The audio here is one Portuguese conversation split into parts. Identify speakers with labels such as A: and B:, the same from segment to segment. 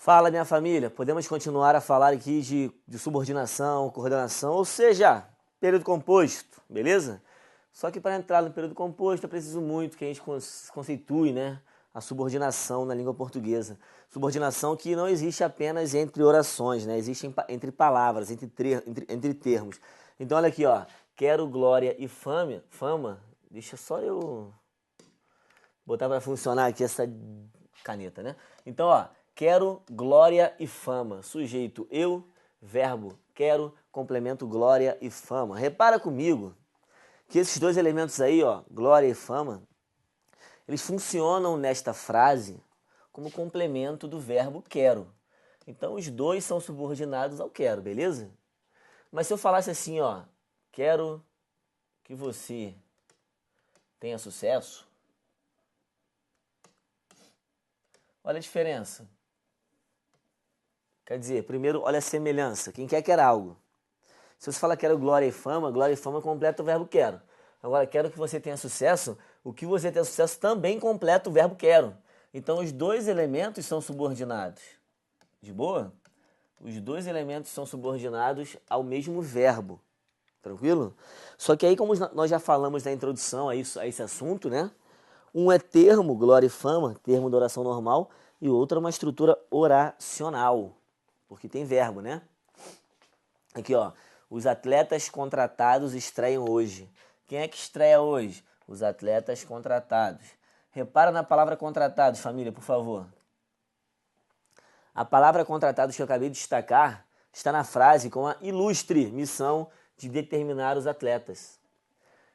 A: Fala, minha família. Podemos continuar a falar aqui de subordinação, coordenação, ou seja, período composto, beleza? Só que para entrar no período composto é preciso muito que a gente conceitue, né, a subordinação na língua portuguesa. Subordinação que não existe apenas entre orações, né? Existe entre palavras, entre termos. Então olha aqui, ó. Quero glória e fama. Deixa só eu botar para funcionar aqui essa caneta, né? Então, ó. Quero glória e fama. Sujeito eu, verbo quero, complemento glória e fama. Repara comigo que esses dois elementos aí, ó, glória e fama, eles funcionam nesta frase como complemento do verbo quero. Então os dois são subordinados ao quero, beleza? Mas se eu falasse assim, ó, quero que você tenha sucesso, olha a diferença. Quer dizer, primeiro, olha a semelhança. Quem quer algo. Se você fala quero glória e fama completa o verbo quero. Agora, quero que você tenha sucesso, o que você tenha sucesso também completa o verbo quero. Então, os dois elementos são subordinados. De boa? Os dois elementos são subordinados ao mesmo verbo. Tranquilo? Só que aí, como nós já falamos na introdução a esse assunto, né? Um é termo, glória e fama, termo da oração normal, e outro é uma estrutura oracional. Porque tem verbo, né? Aqui, ó. Os atletas contratados estreiam hoje. Quem é que estreia hoje? Os atletas contratados. Repara na palavra contratados, família, por favor. A palavra contratados que eu acabei de destacar está na frase com a ilustre missão de determinar os atletas.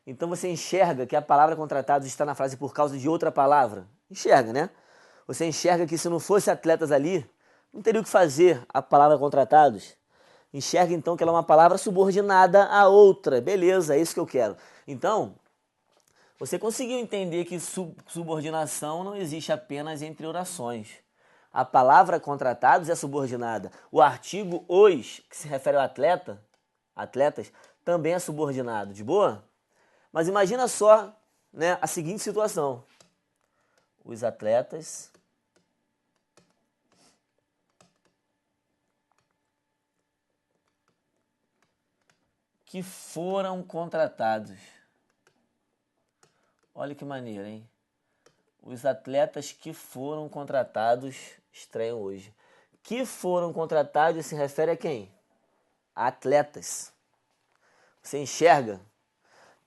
A: Então você enxerga que a palavra contratados está na frase por causa de outra palavra? Enxerga, né? Você enxerga que se não fosse atletas ali, não teria o que fazer a palavra contratados. Enxerga então que ela é uma palavra subordinada a outra. Beleza, é isso que eu quero. Então, você conseguiu entender que subordinação não existe apenas entre orações. A palavra contratados é subordinada. O artigo os, que se refere ao atletas, também é subordinado. De boa? Mas imagina só, né, a seguinte situação. Os atletas que foram contratados. Olha que maneiro, hein? Os atletas que foram contratados estreiam hoje. Que foram contratados se refere a quem? A atletas. Você enxerga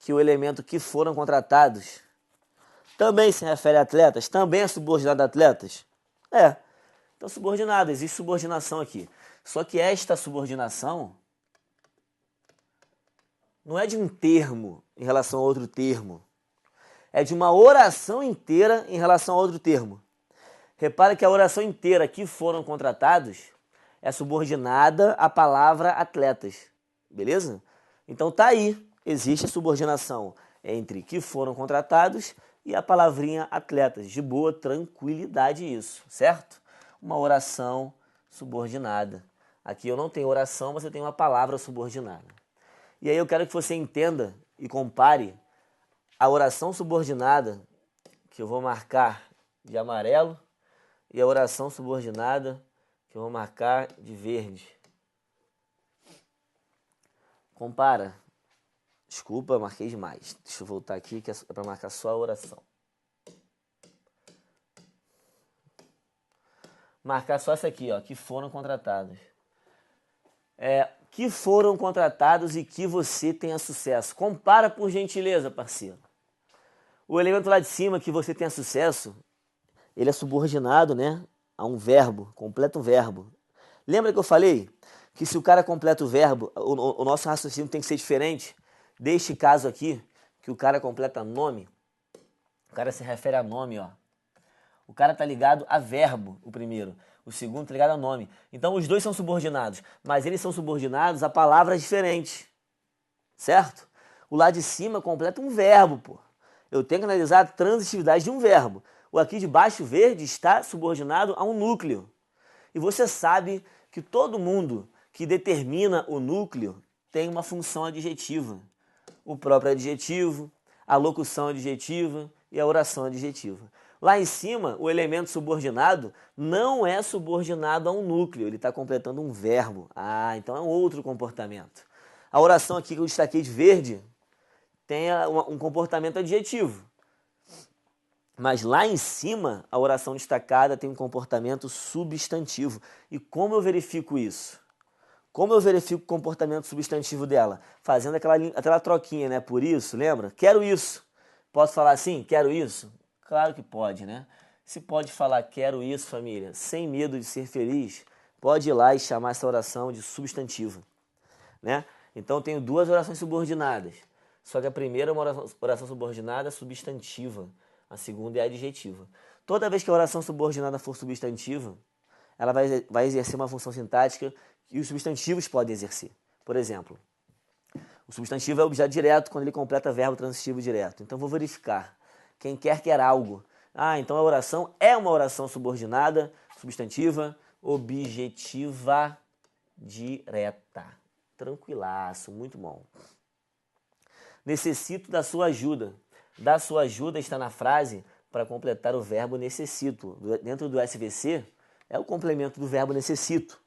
A: que o elemento que foram contratados também se refere a atletas? Também é subordinado a atletas? É. Então subordinado, existe subordinação aqui. Só que esta subordinação não é de um termo em relação a outro termo. É de uma oração inteira em relação a outro termo. Repara que a oração inteira que foram contratados é subordinada à palavra atletas. Beleza? Então tá aí. Existe a subordinação entre que foram contratados e a palavrinha atletas. De boa tranquilidade isso, certo? Uma oração subordinada. Aqui eu não tenho oração, mas eu tenho uma palavra subordinada. E aí eu quero que você entenda e compare a oração subordinada, que eu vou marcar de amarelo, e a oração subordinada, que eu vou marcar de verde. Compara. Desculpa, marquei demais. Deixa eu voltar aqui, que é para marcar só a oração. Marcar só essa aqui, ó, que foram contratados. Que foram contratados e que você tenha sucesso. Compara por gentileza, parceiro. O elemento lá de cima, que você tenha sucesso, ele é subordinado, né, a um verbo, completa um verbo. Lembra que eu falei que se o cara completa o verbo, o nosso raciocínio tem que ser diferente? Deste caso aqui, que o cara completa nome, o cara se refere a nome, ó. O cara tá ligado a verbo, o primeiro. O segundo tá ligado a nome. Então os dois são subordinados, mas eles são subordinados a palavras diferentes. Certo? O lá de cima completa um verbo, pô. Eu tenho que analisar a transitividade de um verbo. O aqui de baixo verde está subordinado a um núcleo. E você sabe que todo mundo que determina o núcleo tem uma função adjetiva. O próprio adjetivo, a locução adjetiva e a oração adjetiva. Lá em cima, o elemento subordinado não é subordinado a um núcleo, ele está completando um verbo. Ah, então é um outro comportamento. A oração aqui que eu destaquei de verde tem um comportamento adjetivo. Mas lá em cima, a oração destacada tem um comportamento substantivo. E como eu verifico isso? Como eu verifico o comportamento substantivo dela? Fazendo aquela troquinha, né? Por isso, lembra? Quero isso. Posso falar assim? Quero isso? Claro que pode, né? Se pode falar quero isso, família, sem medo de ser feliz, pode ir lá e chamar essa oração de substantiva, né? Então eu tenho duas orações subordinadas. Só que a primeira é uma oração subordinada substantiva. A segunda é adjetiva. Toda vez que a oração subordinada for substantiva, ela vai exercer uma função sintática que os substantivos podem exercer. Por exemplo, o substantivo é objeto direto quando ele completa verbo transitivo direto. Então vou verificar. Quem quer algo. Ah, então a oração é uma oração subordinada, substantiva, objetiva direta. Tranquilaço, muito bom. Necessito da sua ajuda. Da sua ajuda está na frase para completar o verbo necessito. Dentro do SVC, é o complemento do verbo necessito.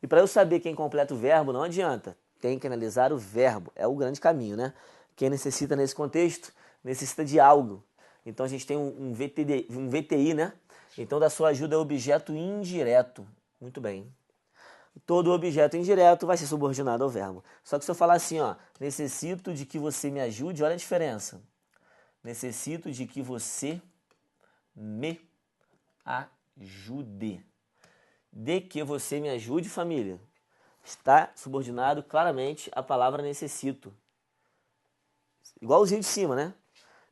A: E para eu saber quem completa o verbo, não adianta. Tem que analisar o verbo. É o grande caminho, né? Quem necessita nesse contexto, necessita de algo. Então a gente tem um VTI, né? Então da sua ajuda é objeto indireto. Muito bem. Todo objeto indireto vai ser subordinado ao verbo. Só que se eu falar assim, ó, necessito de que você me ajude, olha a diferença. Necessito de que você me ajude. De que você me ajude, família, está subordinado claramente à palavra necessito. Igualzinho de cima, né?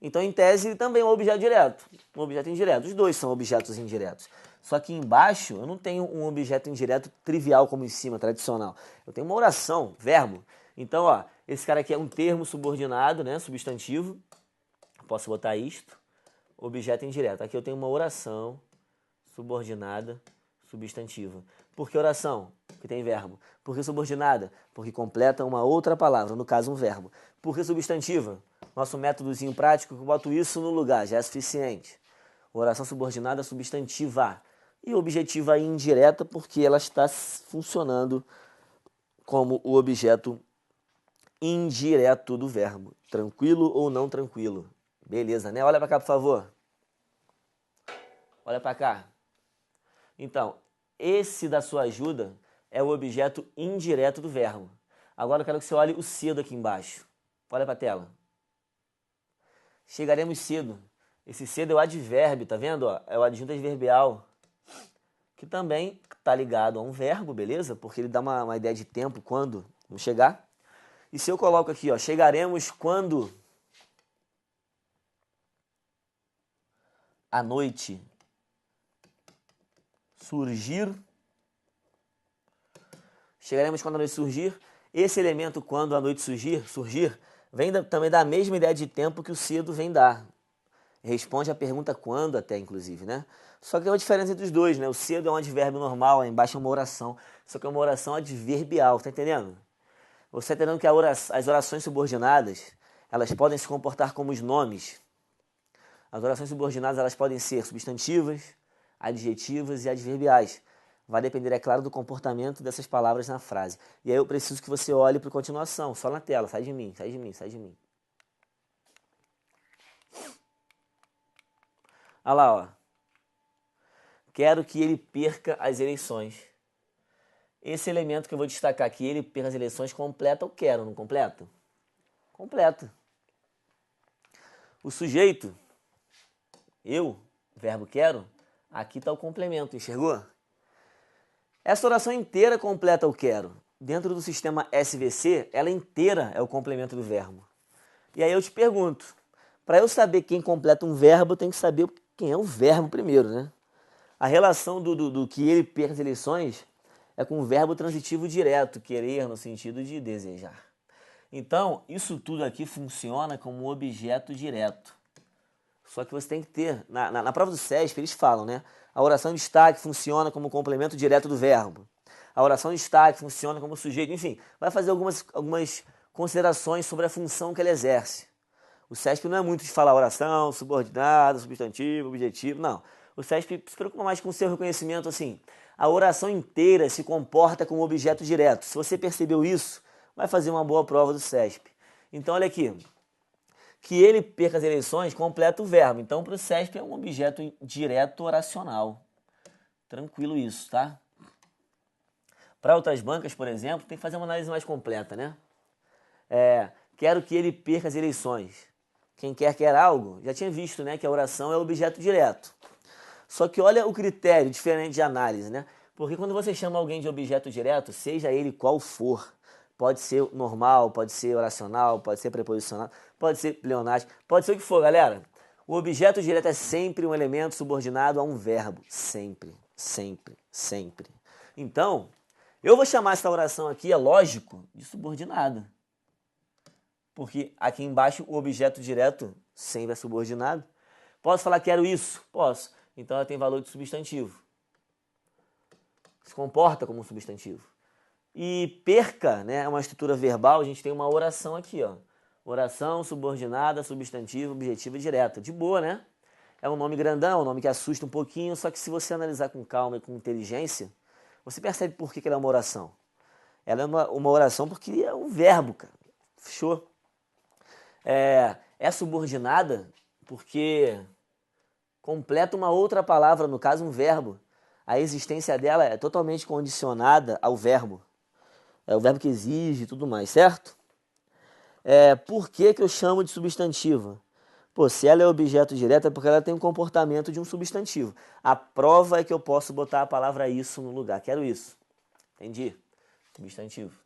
A: Então, em tese, ele também é um objeto direto, um objeto indireto. Os dois são objetos indiretos. Só que embaixo eu não tenho um objeto indireto trivial como em cima, tradicional. Eu tenho uma oração, verbo. Então, ó, esse cara aqui é um termo subordinado, né, substantivo. Posso botar isto, objeto indireto. Aqui eu tenho uma oração subordinada, substantiva. Por que oração? Porque tem verbo. Por que subordinada? Porque completa uma outra palavra, no caso um verbo. Por que substantiva? Nosso métodozinho prático, eu boto isso no lugar, já é suficiente. Oração subordinada substantiva. E objetiva indireta, porque ela está funcionando como o objeto indireto do verbo. Tranquilo ou não tranquilo? Beleza, né? Olha para cá, por favor. Olha para cá. Então, esse da sua ajuda é o objeto indireto do verbo. Agora eu quero que você olhe o cedo aqui embaixo. Olha para a tela. Chegaremos cedo. Esse cedo é o advérbio, tá vendo? Ó? É o adjunto adverbial, que também está ligado a um verbo, beleza? Porque ele dá uma ideia de tempo, quando não chegar. E se eu coloco aqui, ó, chegaremos quando a noite surgir. Chegaremos quando a noite surgir. Esse elemento, quando a noite surgir, vem também da mesma ideia de tempo que o cedo vem dar. Responde a pergunta quando até, inclusive, né? Só que tem uma diferença entre os dois, né? O cedo é um advérbio normal, aí embaixo é uma oração. Só que é uma oração adverbial, tá entendendo? Você está entendendo que as orações subordinadas, elas podem se comportar como os nomes. As orações subordinadas, elas podem ser substantivas, adjetivas e adverbiais. Vai depender, é claro, do comportamento dessas palavras na frase. E aí eu preciso que você olhe para a continuação, só na tela. Sai de mim, sai de mim, sai de mim. Olha lá, ó. Quero que ele perca as eleições. Esse elemento que eu vou destacar aqui, ele perca as eleições, completa o quero, não completa? Completa. O sujeito, eu, verbo quero, aqui está o complemento, enxergou? Essa oração inteira completa o quero. Dentro do sistema SVC, ela inteira é o complemento do verbo. E aí eu te pergunto, para eu saber quem completa um verbo, eu tenho que saber quem é o verbo primeiro, né? A relação do que ele perca as eleições é com o verbo transitivo direto, querer no sentido de desejar. Então, isso tudo aqui funciona como um objeto direto. Só que você tem que ter, na prova do SESP, eles falam, né? A oração de destaque funciona como complemento direto do verbo. A oração de destaque funciona como sujeito, enfim, vai fazer algumas considerações sobre a função que ele exerce. O SESP não é muito de falar oração, subordinada, substantivo, objetivo, não. O SESP se preocupa mais com o seu reconhecimento, assim. A oração inteira se comporta como objeto direto. Se você percebeu isso, vai fazer uma boa prova do SESP. Então, olha aqui. Que ele perca as eleições completa o verbo. Então, para o SESP é um objeto direto oracional. Tranquilo isso, tá? Para outras bancas, por exemplo, tem que fazer uma análise mais completa, né? Quero que ele perca as eleições. Quem quer algo, já tinha visto, né, que a oração é objeto direto. Só que olha o critério diferente de análise, né? Porque quando você chama alguém de objeto direto, seja ele qual for, pode ser normal, pode ser oracional, pode ser preposicional, pode ser pleonástico, pode ser o que for, galera. O objeto direto é sempre um elemento subordinado a um verbo. Sempre, sempre, sempre. Então, eu vou chamar essa oração aqui, é lógico, de subordinada. Porque aqui embaixo o objeto direto sempre é subordinado. Posso falar quero isso? Posso. Então ela tem valor de substantivo. Se comporta como um substantivo. E perca, né, é uma estrutura verbal, a gente tem uma oração aqui, ó. Oração, subordinada, substantivo, objetivo e direto. De boa, né? É um nome grandão, um nome que assusta um pouquinho, só que se você analisar com calma e com inteligência, você percebe por que ela é uma oração. Ela é uma oração porque é um verbo, cara. Fechou? É subordinada porque completa uma outra palavra, no caso um verbo. A existência dela é totalmente condicionada ao verbo. É o verbo que exige e tudo mais, certo? Por que eu chamo de substantiva? Pô, se ela é objeto direto é porque ela tem o comportamento de um substantivo. A prova é que eu posso botar a palavra isso no lugar. Quero isso. Entendi? Substantivo.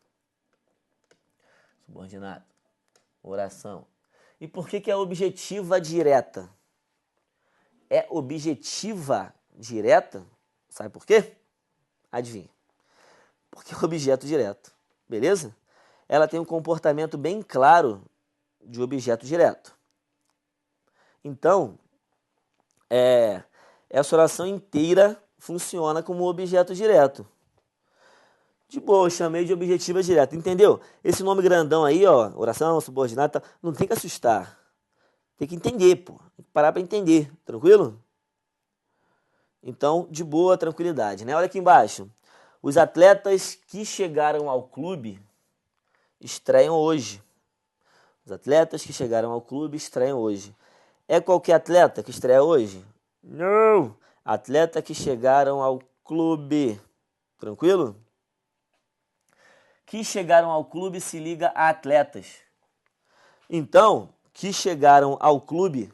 A: Subordinado. Oração. E por que é objetiva direta? É objetiva direta? Sabe por quê? Adivinha. Porque é objeto direto. Beleza? Ela tem um comportamento bem claro de objeto direto. Então, essa oração inteira funciona como objeto direto. De boa, eu chamei de objetiva direta, entendeu? Esse nome grandão aí, ó, oração, subordinada, não tem que assustar. Tem que entender, pô. Tem que parar para entender, tranquilo? Então, de boa, tranquilidade, né? Olha aqui embaixo. Os atletas que chegaram ao clube estreiam hoje. Os atletas que chegaram ao clube estreiam hoje. É qualquer atleta que estreia hoje? Não! Atleta que chegaram ao clube. Tranquilo? Que chegaram ao clube se liga a atletas. Então, que chegaram ao clube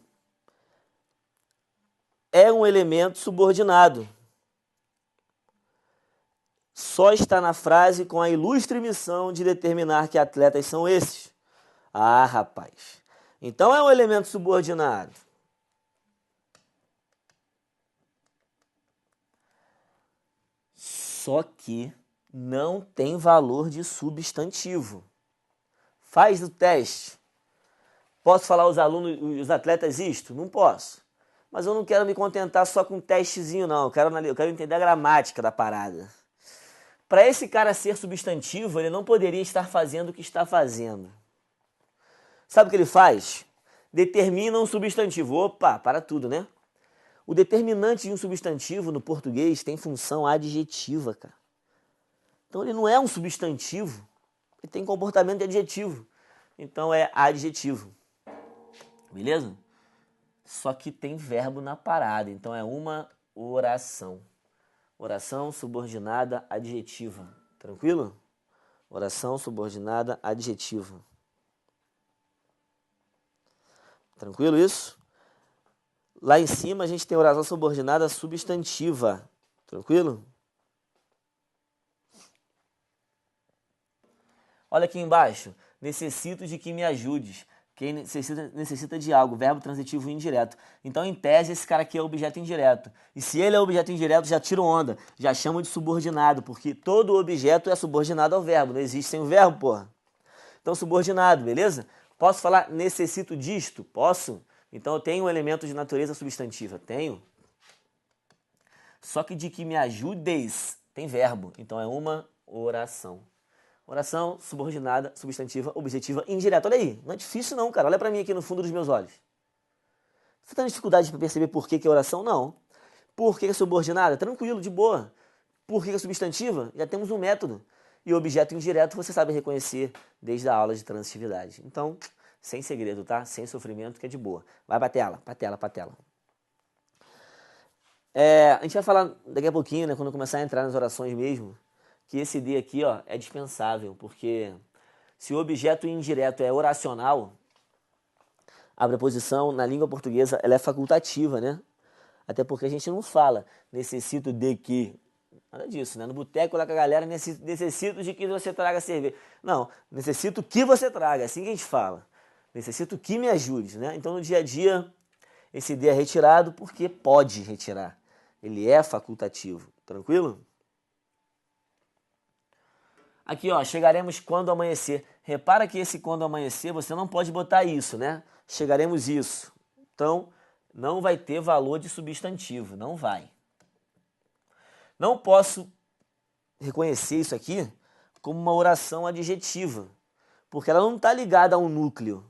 A: é um elemento subordinado. Só está na frase com a ilustre missão de determinar que atletas são esses. Ah, rapaz. Então é um elemento subordinado. Só que não tem valor de substantivo. Faz o teste. Posso falar aos alunos, os atletas isto? Não posso. Mas eu não quero me contentar só com um testezinho, não. Eu quero entender a gramática da parada. Para esse cara ser substantivo, ele não poderia estar fazendo o que está fazendo. Sabe o que ele faz? Determina um substantivo. Opa, para tudo, né? O determinante de um substantivo no português tem função adjetiva, cara. Então ele não é um substantivo, ele tem comportamento de adjetivo. Então é adjetivo. Beleza? Só que tem verbo na parada, então é uma oração. Oração subordinada adjetiva. Tranquilo? Oração subordinada adjetiva. Tranquilo isso? Lá em cima a gente tem oração subordinada substantiva. Tranquilo? Olha aqui embaixo. Necessito de que me ajudes. Quem necessita de algo, verbo transitivo indireto. Então, em tese, esse cara aqui é objeto indireto. E se ele é objeto indireto, já tiro onda. Já chamo de subordinado, porque todo objeto é subordinado ao verbo. Não existe sem o verbo, porra. Então, subordinado, beleza? Posso falar necessito disto? Posso. Então, eu tenho um elemento de natureza substantiva. Tenho. Só que de que me ajudes tem verbo. Então, é uma oração. Oração subordinada, substantiva, objetiva, indireta. Olha aí, não é difícil não, cara. Olha pra mim aqui no fundo dos meus olhos. Você tá tendo dificuldade para perceber por que é oração? Não. Por que é subordinada? Tranquilo, de boa. Por que é substantiva? Já temos um método. E objeto indireto você sabe reconhecer desde a aula de transitividade. Então, sem segredo, tá? Sem sofrimento, que é de boa. Vai pra tela, pra tela, pra tela. A gente vai falar daqui a pouquinho, né, quando começar a entrar nas orações mesmo, que esse D aqui, ó, é dispensável, porque se o objeto indireto é oracional, a preposição na língua portuguesa ela é facultativa, né? Até porque a gente não fala necessito de que, nada disso, né? No boteco lá com a galera, necessito de que você traga cerveja. Não, necessito que você traga, é assim que a gente fala. Necessito que me ajude, né? Então no dia a dia esse D é retirado porque pode retirar. Ele é facultativo, tranquilo? Aqui, ó, chegaremos quando amanhecer. Repara que esse quando amanhecer, você não pode botar isso, né? Chegaremos isso. Então, não vai ter valor de substantivo, não vai. Não posso reconhecer isso aqui como uma oração adjetiva, porque ela não está ligada a um núcleo.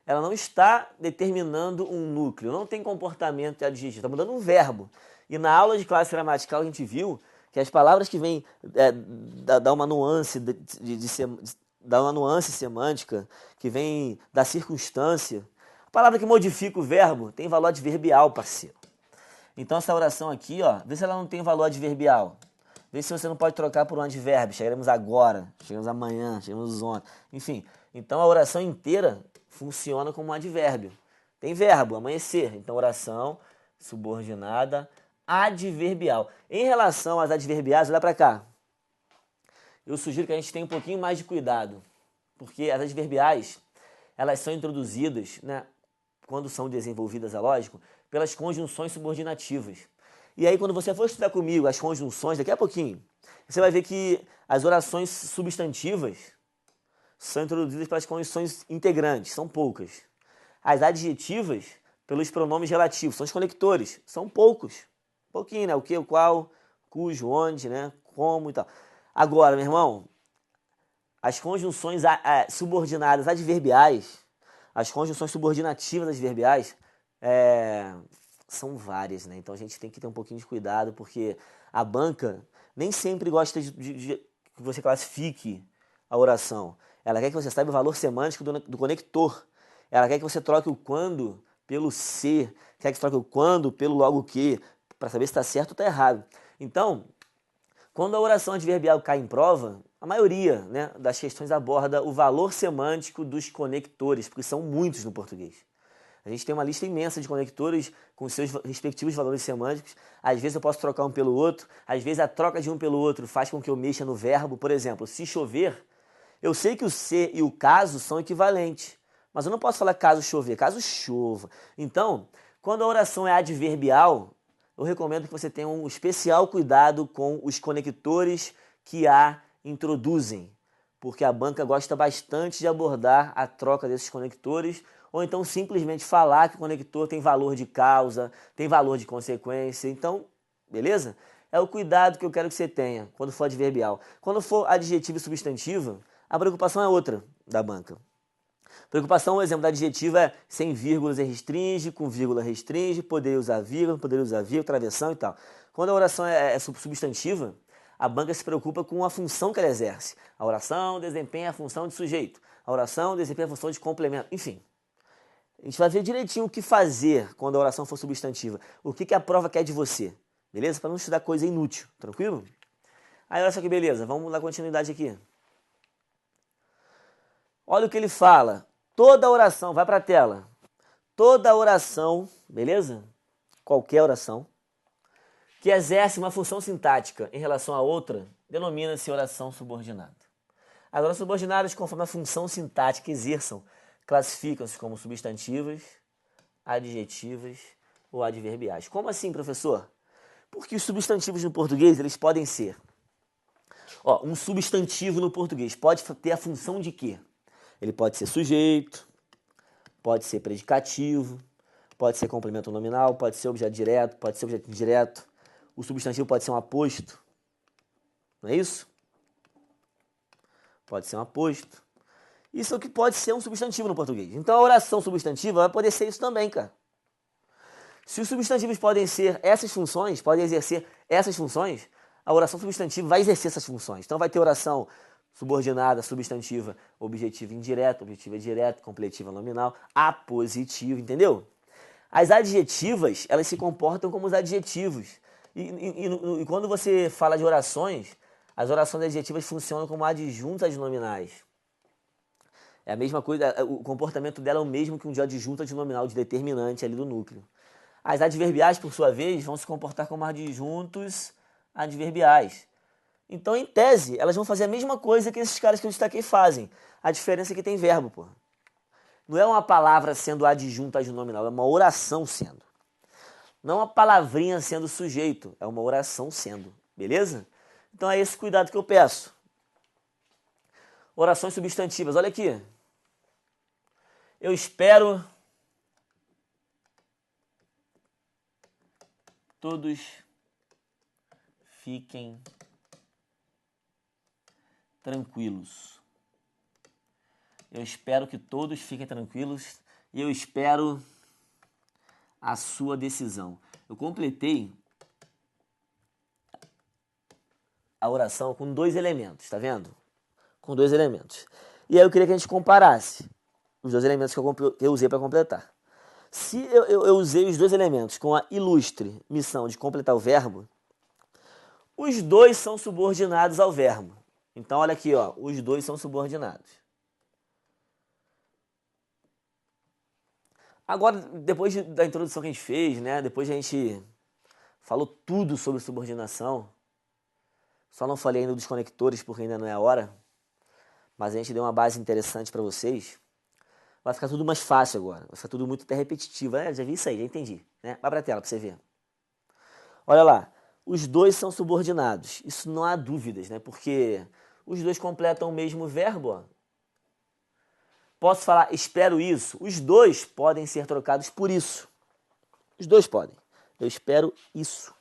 A: Ela não está determinando um núcleo, não tem comportamento adjetivo, está mudando um verbo. E na aula de classe gramatical a gente viu que as palavras que vêm dar uma nuance dar uma nuance semântica, que vem da circunstância, a palavra que modifica o verbo tem valor adverbial, parceiro. Então essa oração aqui, ó, vê se ela não tem valor adverbial. Vê se você não pode trocar por um advérbio. Chegaremos agora, chegamos amanhã, chegamos ontem. Enfim, então a oração inteira funciona como um advérbio. Tem verbo, amanhecer. Então oração subordinada adverbial. Em relação às adverbiais, olha para cá. Eu sugiro que a gente tenha um pouquinho mais de cuidado. Porque as adverbiais, elas são introduzidas, né, quando são desenvolvidas, é lógico, pelas conjunções subordinativas. E aí, quando você for estudar comigo as conjunções, daqui a pouquinho, você vai ver que as orações substantivas são introduzidas pelas conjunções integrantes, são poucas. As adjetivas, pelos pronomes relativos, são os conectores, são poucos. Pouquinho, né? O que, o qual, cujo, onde, né? Como e tal. Agora, meu irmão, as conjunções subordinadas adverbiais, as conjunções subordinativas adverbiais, são várias, né? Então a gente tem que ter um pouquinho de cuidado, porque a banca nem sempre gosta de que você classifique a oração. Ela quer que você saiba o valor semântico do conector. Ela quer que você troque o quando pelo se, quer que você troque o quando pelo logo que, para saber se está certo ou está errado. Então, quando a oração adverbial cai em prova, a maioria, né, das questões aborda o valor semântico dos conectores, porque são muitos no português. A gente tem uma lista imensa de conectores com seus respectivos valores semânticos. Às vezes eu posso trocar um pelo outro, às vezes a troca de um pelo outro faz com que eu mexa no verbo. Por exemplo, se chover, eu sei que o se e o caso são equivalentes, mas eu não posso falar caso chover, caso chova. Então, quando a oração é adverbial, eu recomendo que você tenha um especial cuidado com os conectores que a introduzem, porque a banca gosta bastante de abordar a troca desses conectores, ou então simplesmente falar que o conector tem valor de causa, tem valor de consequência. Então, beleza? É o cuidado que eu quero que você tenha quando for adverbial. Quando for adjetivo e substantivo, a preocupação é outra da banca. Preocupação, o exemplo da adjetiva é sem vírgulas e restringe, com vírgula restringe, poder usar vírgula, travessão e tal. Quando a oração é substantiva, a banca se preocupa com a função que ela exerce. A oração desempenha a função de sujeito. A oração desempenha a função de complemento. Enfim, a gente vai ver direitinho o que fazer quando a oração for substantiva. O que a prova quer de você. Beleza? Para não estudar coisa inútil. Tranquilo? Aí olha só que beleza. Vamos dar continuidade aqui. Olha o que ele fala. Toda oração, vai para a tela. Toda oração, beleza? Qualquer oração, que exerce uma função sintática em relação a outra, denomina-se oração subordinada. As orações subordinadas, conforme a função sintática que exerçam, classificam-se como substantivas, adjetivas ou adverbiais. Como assim, professor? Porque os substantivos no português, eles podem ser... um substantivo no português pode ter a função de quê? Ele pode ser sujeito, pode ser predicativo, pode ser complemento nominal, pode ser objeto direto, pode ser objeto indireto. O substantivo pode ser um aposto, não é isso? pode ser um aposto. Isso é o que pode ser um substantivo no português. Então a oração substantiva vai poder ser isso também, cara. Se os substantivos podem ser essas funções, podem exercer essas funções, a oração substantiva vai exercer essas funções. Então vai ter oração subordinada, substantiva, objetiva indireta, objetiva direta, completiva nominal, apositiva, entendeu? As adjetivas, elas se comportam como os adjetivos. E quando você fala de orações, as orações adjetivas funcionam como adjuntas nominais. É a mesma coisa, o comportamento dela é o mesmo que um de adjunta de nominal, de determinante ali do núcleo. As adverbiais, por sua vez, vão se comportar como adjuntos adverbiais. Então, em tese, elas vão fazer a mesma coisa que esses caras que eu destaquei fazem. A diferença é que tem verbo, porra. Não é uma palavra sendo adjunta de nominal, é uma oração sendo. Não uma palavrinha sendo sujeito, é uma oração sendo. Beleza? Então é esse cuidado que eu peço. Orações substantivas, olha aqui. Eu espero todos fiquem tranquilos. Eu espero que todos fiquem tranquilos e eu espero a sua decisão. Eu completei a oração com 2 elementos, tá vendo? Com 2 elementos. E aí eu queria que a gente comparasse os 2 elementos que eu usei para completar. Se eu usei os 2 elementos com a ilustre missão de completar o verbo, os 2 são subordinados ao verbo. Então, olha aqui, ó, os 2 são subordinados. Agora, depois da introdução que a gente fez, né, depois a gente falou tudo sobre subordinação, só não falei ainda dos conectores porque ainda não é a hora, mas a gente deu uma base interessante para vocês. Vai ficar tudo mais fácil agora, vai ficar tudo muito até repetitivo. Já vi isso aí, já entendi. Né? Vai para a tela para você ver. Olha lá, os 2 são subordinados, isso não há dúvidas, né? Porque os 2 completam o mesmo verbo, ó. Posso falar, espero isso? Os 2 podem ser trocados por isso. Os 2 podem. Eu espero isso.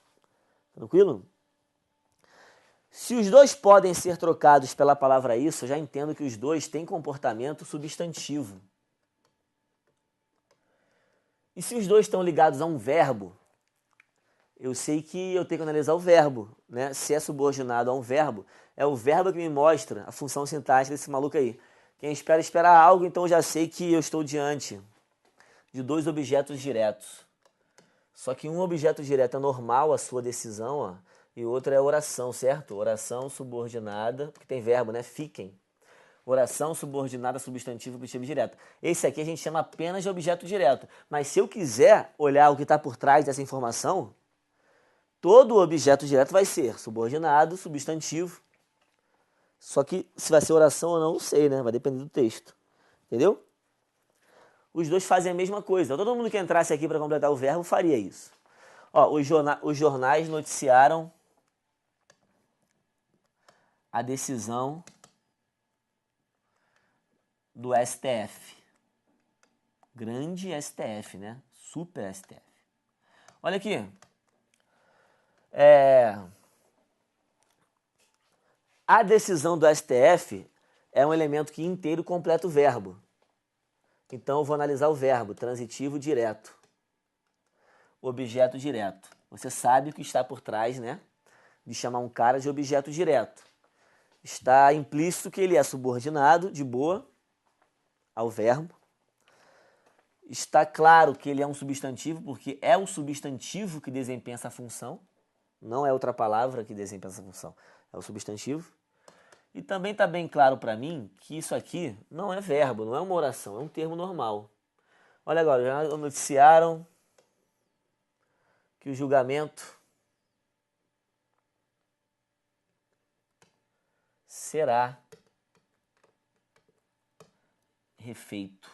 A: Tranquilo? Se os 2 podem ser trocados pela palavra isso, eu já entendo que os 2 têm comportamento substantivo. E se os 2 estão ligados a um verbo, eu sei que eu tenho que analisar o verbo, né? Se é subordinado a um verbo, é o verbo que me mostra a função sintática desse maluco aí. Quem espera algo, então eu já sei que eu estou diante de 2 objetos diretos. Só que um objeto direto é normal a sua decisão, ó, e outro é oração, certo? Oração subordinada, porque tem verbo, né? Fiquem. Oração subordinada, substantivo, objetivo direto. Esse aqui a gente chama apenas de objeto direto. Mas se eu quiser olhar o que está por trás dessa informação, todo objeto direto vai ser subordinado, substantivo. Só que se vai ser oração ou não, não sei, né? Vai depender do texto. Entendeu? Os 2 fazem a mesma coisa. Todo mundo que entrasse aqui para completar o verbo faria isso. Ó, os jornais noticiaram a decisão do STF. Grande STF, né? Super STF. Olha aqui. A decisão do STF é um elemento que inteiro completa o verbo. Então eu vou analisar o verbo, transitivo direto. Objeto direto. Você sabe o que está por trás, né? De chamar um cara de objeto direto. Está implícito que ele é subordinado, de boa, ao verbo. Está claro que ele é um substantivo, porque é o substantivo que desempenha essa função. Não é outra palavra que desempenha essa função. É o substantivo. E também está bem claro para mim que isso aqui não é verbo, não é uma oração, é um termo normal. Olha agora, já noticiaram que o julgamento será refeito.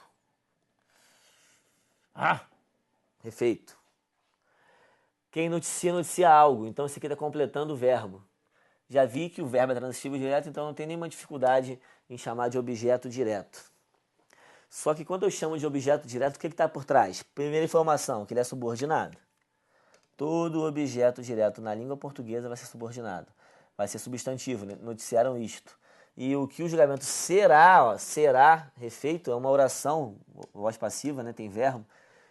A: Refeito. Quem noticia algo, então esse aqui está completando o verbo. Já vi que o verbo é transitivo direto, então não tem nenhuma dificuldade em chamar de objeto direto. Só que quando eu chamo de objeto direto, o que está por trás? Primeira informação, que ele é subordinado. Todo objeto direto na língua portuguesa vai ser subordinado. Vai ser substantivo, né? Noticiaram isto. E o que o julgamento será, ó, será refeito é uma oração, voz passiva, né? Tem verbo.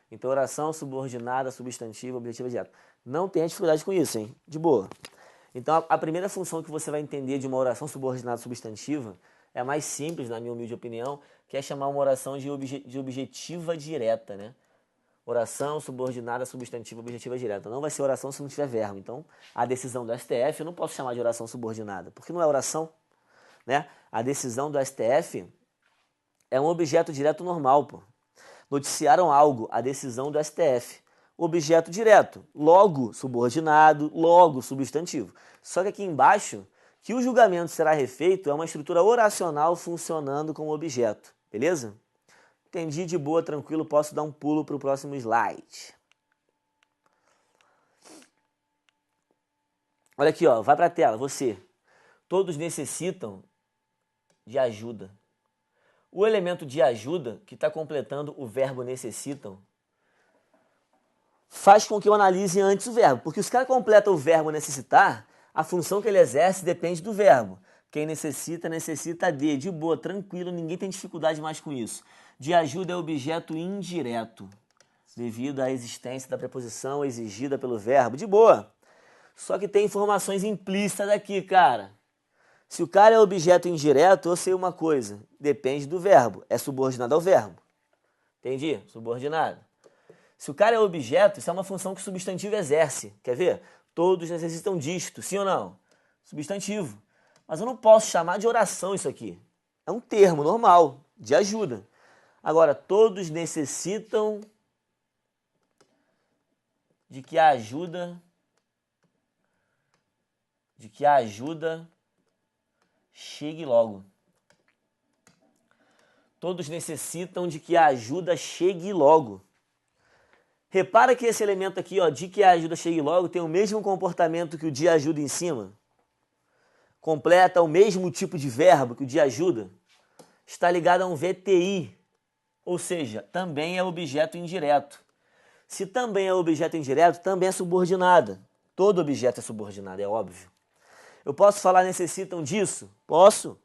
A: Então, oração subordinada, substantiva, objetiva direta. Não tenha dificuldade com isso, hein? De boa. Então, a primeira função que você vai entender de uma oração subordinada substantiva é a mais simples, na minha humilde opinião, que é chamar uma oração de objetiva direta, né? Oração subordinada substantiva objetiva direta. Não vai ser oração se não tiver verbo. Então, a decisão do STF eu não posso chamar de oração subordinada, porque não é oração, né? A decisão do STF é um objeto direto normal, pô. Noticiaram algo, a decisão do STF. Objeto direto, logo subordinado, logo substantivo. Só que aqui embaixo, que o julgamento será refeito é uma estrutura oracional funcionando como objeto, beleza? Entendi, de boa, tranquilo, posso dar um pulo para o próximo slide. Olha aqui, ó, vai para a tela, você. Todos necessitam de ajuda. O elemento de ajuda, que está completando o verbo necessitam, faz com que eu analise antes o verbo. Porque os caras completam o verbo necessitar, a função que ele exerce depende do verbo. Quem necessita, necessita de boa, tranquilo, ninguém tem dificuldade mais com isso. De ajuda é objeto indireto, devido à existência da preposição exigida pelo verbo. De boa. Só que tem informações implícitas aqui, cara. Se o cara é objeto indireto, eu sei uma coisa. Depende do verbo. É subordinado ao verbo. Entendi? Subordinado. Se o cara é objeto, isso é uma função que o substantivo exerce. Quer ver? Todos necessitam disto. Sim ou não? Substantivo. Mas eu não posso chamar de oração isso aqui. É um termo normal, de ajuda. Agora, todos necessitam de que a ajuda chegue logo. Todos necessitam de que a ajuda chegue logo. Repara que esse elemento aqui, ó, de que a ajuda chegue logo, tem o mesmo comportamento que o de ajuda em cima. Completa o mesmo tipo de verbo que o de ajuda. Está ligado a um VTI, ou seja, também é objeto indireto. Se também é objeto indireto, também é subordinada. Todo objeto é subordinado, é óbvio. Eu posso falar necessitam disso? Posso.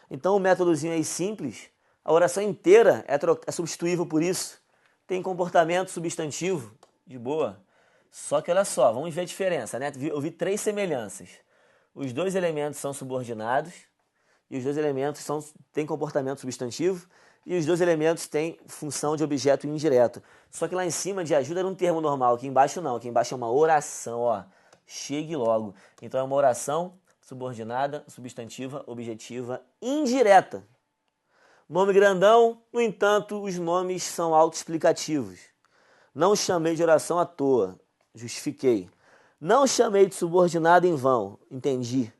A: Então o métodozinho aí simples, a oração inteira é substituível por isso. Tem comportamento substantivo, de boa. Só que olha só, vamos ver a diferença, né? Eu vi 3 semelhanças. Os 2 elementos são subordinados e os 2 elementos têm comportamento substantivo e os 2 elementos têm função de objeto indireto. Só que lá em cima de ajuda era um termo normal, aqui embaixo não, aqui embaixo é uma oração, ó. Chegue logo. Então é uma oração subordinada, substantiva, objetiva, indireta. Nome grandão, no entanto, os nomes são autoexplicativos. Não chamei de oração à toa, justifiquei. Não chamei de subordinado em vão, entendi.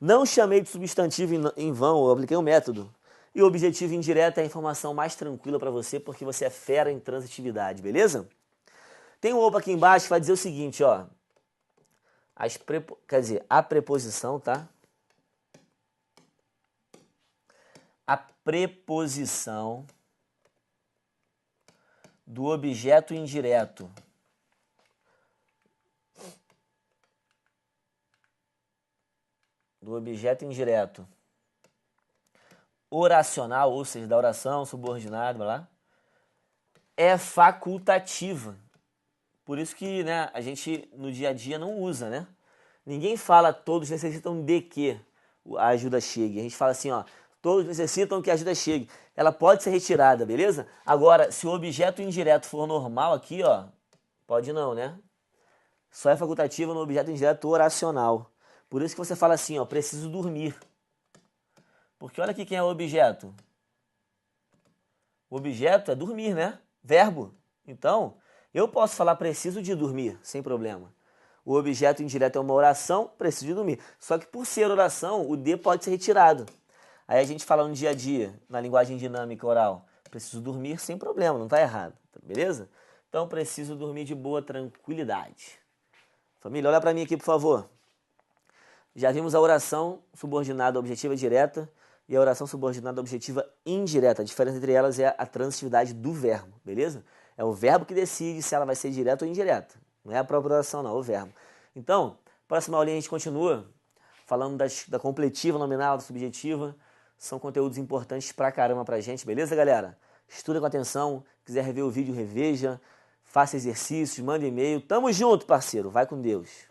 A: Não chamei de substantivo em vão, eu apliquei um método. E o objetivo indireto é a informação mais tranquila para você, porque você é fera em transitividade, beleza? Tem um opa aqui embaixo que vai dizer o seguinte, ó. A preposição, tá? A preposição do objeto indireto oracional, ou seja, da oração, subordinado, lá, é facultativa. Por isso que, né, a gente no dia a dia não usa, né? Ninguém fala todos necessitam de que a ajuda chegue. A gente fala assim, ó, todos necessitam que a ajuda chegue. Ela pode ser retirada, beleza? Agora, se o objeto indireto for normal aqui, ó, pode não, né? Só é facultativa no objeto indireto oracional. Por isso que você fala assim, ó, preciso dormir. Porque olha aqui quem é o objeto. O objeto é dormir, né? Verbo. Então, eu posso falar preciso de dormir, sem problema. O objeto indireto é uma oração, preciso de dormir. Só que por ser oração, o de pode ser retirado. Aí a gente fala no dia a dia, na linguagem dinâmica oral, preciso dormir sem problema, não está errado, beleza? Então, preciso dormir de boa tranquilidade. Família, olha para mim aqui, por favor. Já vimos a oração subordinada objetiva direta e a oração subordinada objetiva indireta. A diferença entre elas é a transitividade do verbo, beleza? É o verbo que decide se ela vai ser direta ou indireta. Não é a própria oração, não, é o verbo. Então, próxima aulinha a gente continua falando da completiva, nominal, da subjetiva. São conteúdos importantes pra caramba pra gente, beleza, galera? Estuda com atenção, quiser rever o vídeo, reveja, faça exercícios, manda e-mail. Tamo junto, parceiro. Vai com Deus.